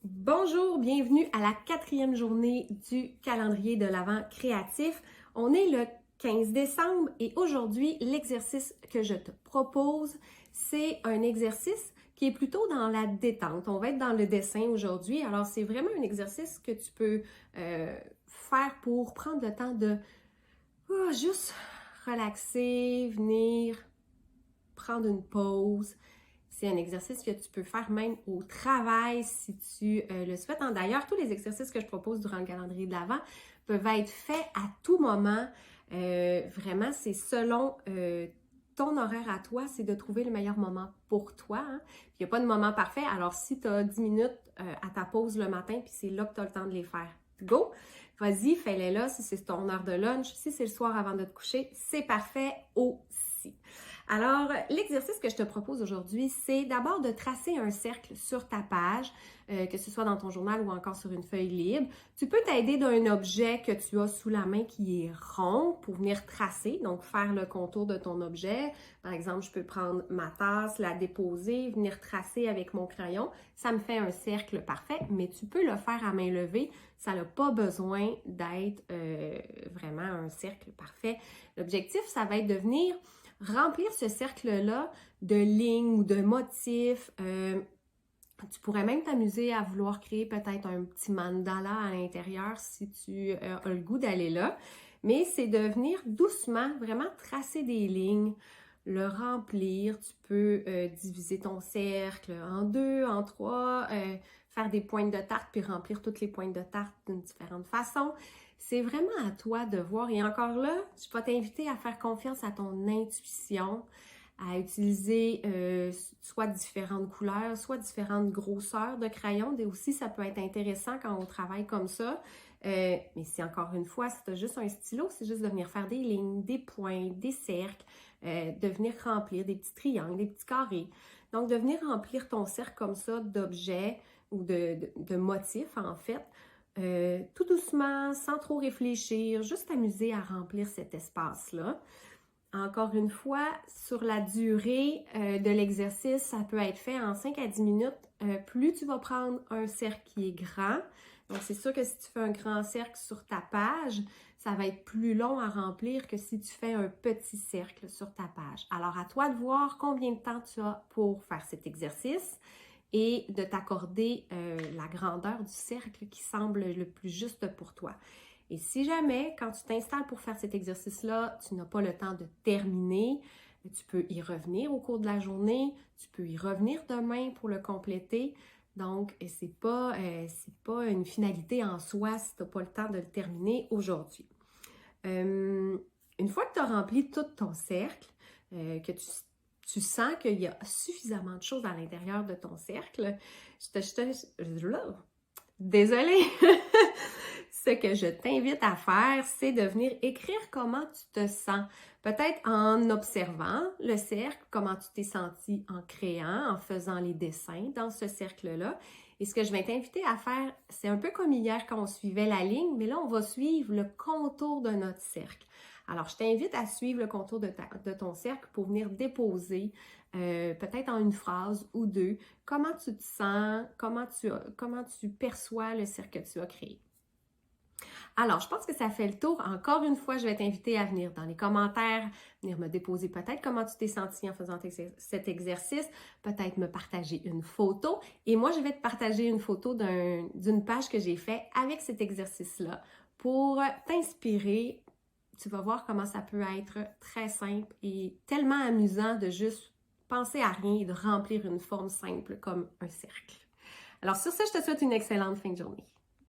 Bonjour, bienvenue à la 4e journée du calendrier de l'Avent créatif. On est le 15 décembre et aujourd'hui, l'exercice que je te propose, c'est un exercice qui est plutôt dans la détente. On va être dans le dessin aujourd'hui. Alors, c'est vraiment un exercice que tu peux faire pour prendre le temps de juste relaxer, venir prendre une pause. C'est un exercice que tu peux faire même au travail si tu le souhaites. D'ailleurs, tous les exercices que je propose durant le calendrier de l'Avent peuvent être faits à tout moment. Vraiment, c'est selon ton horaire à toi, c'est de trouver le meilleur moment pour toi. Hein. Il n'y a pas de moment parfait. Alors, si tu as 10 minutes à ta pause le matin, puis c'est là que tu as le temps de les faire, go! Vas-y, fais-les là si c'est ton heure de lunch. Si c'est le soir avant de te coucher, c'est parfait aussi. Alors, l'exercice que je te propose aujourd'hui, c'est d'abord de tracer un cercle sur ta page, que ce soit dans ton journal ou encore sur une feuille libre. Tu peux t'aider d'un objet que tu as sous la main qui est rond pour venir tracer, donc faire le contour de ton objet. Par exemple, je peux prendre ma tasse, la déposer, venir tracer avec mon crayon. Ça me fait un cercle parfait, mais tu peux le faire à main levée. Ça n'a pas besoin d'être vraiment un cercle parfait. L'objectif, ça va être de venir remplir ce cercle-là de lignes ou de motifs. Tu pourrais même t'amuser à vouloir créer peut-être un petit mandala à l'intérieur si tu as le goût d'aller là. Mais c'est de venir doucement, vraiment tracer des lignes, le remplir. Tu peux diviser ton cercle en 2, en 3, faire des pointes de tarte puis remplir toutes les pointes de tarte d'une différente façon. C'est vraiment à toi de voir. Et encore là, je vais t'inviter à faire confiance à ton intuition, à utiliser soit différentes couleurs, soit différentes grosseurs de crayons. Et aussi, ça peut être intéressant quand on travaille comme ça. Mais c'est encore une fois, si tu as juste un stylo, c'est juste de venir faire des lignes, des points, des cercles, de venir remplir des petits triangles, des petits carrés. Donc, de venir remplir ton cercle comme ça d'objets ou de motifs, en fait, tout doucement, sans trop réfléchir, juste t'amuser à remplir cet espace-là. Encore une fois, sur la durée de l'exercice, ça peut être fait en 5 à 10 minutes. Plus tu vas prendre un cercle qui est grand, donc c'est sûr que si tu fais un grand cercle sur ta page, ça va être plus long à remplir que si tu fais un petit cercle sur ta page. Alors, à toi de voir combien de temps tu as pour faire cet exercice et de t'accorder la grandeur du cercle qui semble le plus juste pour toi. Et si jamais, quand tu t'installes pour faire cet exercice-là, tu n'as pas le temps de terminer, tu peux y revenir au cours de la journée, tu peux y revenir demain pour le compléter. Donc, c'est pas une finalité en soi si tu n'as pas le temps de le terminer aujourd'hui. Une fois que tu as rempli tout ton cercle, que tu sens qu'il y a suffisamment de choses à l'intérieur de ton cercle, désolée! Ce que je t'invite à faire, c'est de venir écrire comment tu te sens. Peut-être en observant le cercle, comment tu t'es senti en créant, en faisant les dessins dans ce cercle-là. Et ce que je vais t'inviter à faire, c'est un peu comme hier quand on suivait la ligne, mais là, on va suivre le contour de notre cercle. Alors, je t'invite à suivre le contour de ton cercle pour venir déposer, peut-être en une phrase ou deux, comment tu te sens, comment tu perçois le cercle que tu as créé. Alors, je pense que ça fait le tour. Encore une fois, je vais t'inviter à venir dans les commentaires, venir me déposer peut-être comment tu t'es senti en faisant cet exercice, peut-être me partager une photo. Et moi, je vais te partager une photo d'une page que j'ai faite avec cet exercice-là pour t'inspirer. Tu vas voir comment ça peut être très simple et tellement amusant de juste penser à rien et de remplir une forme simple comme un cercle. Alors sur ce, je te souhaite une excellente fin de journée.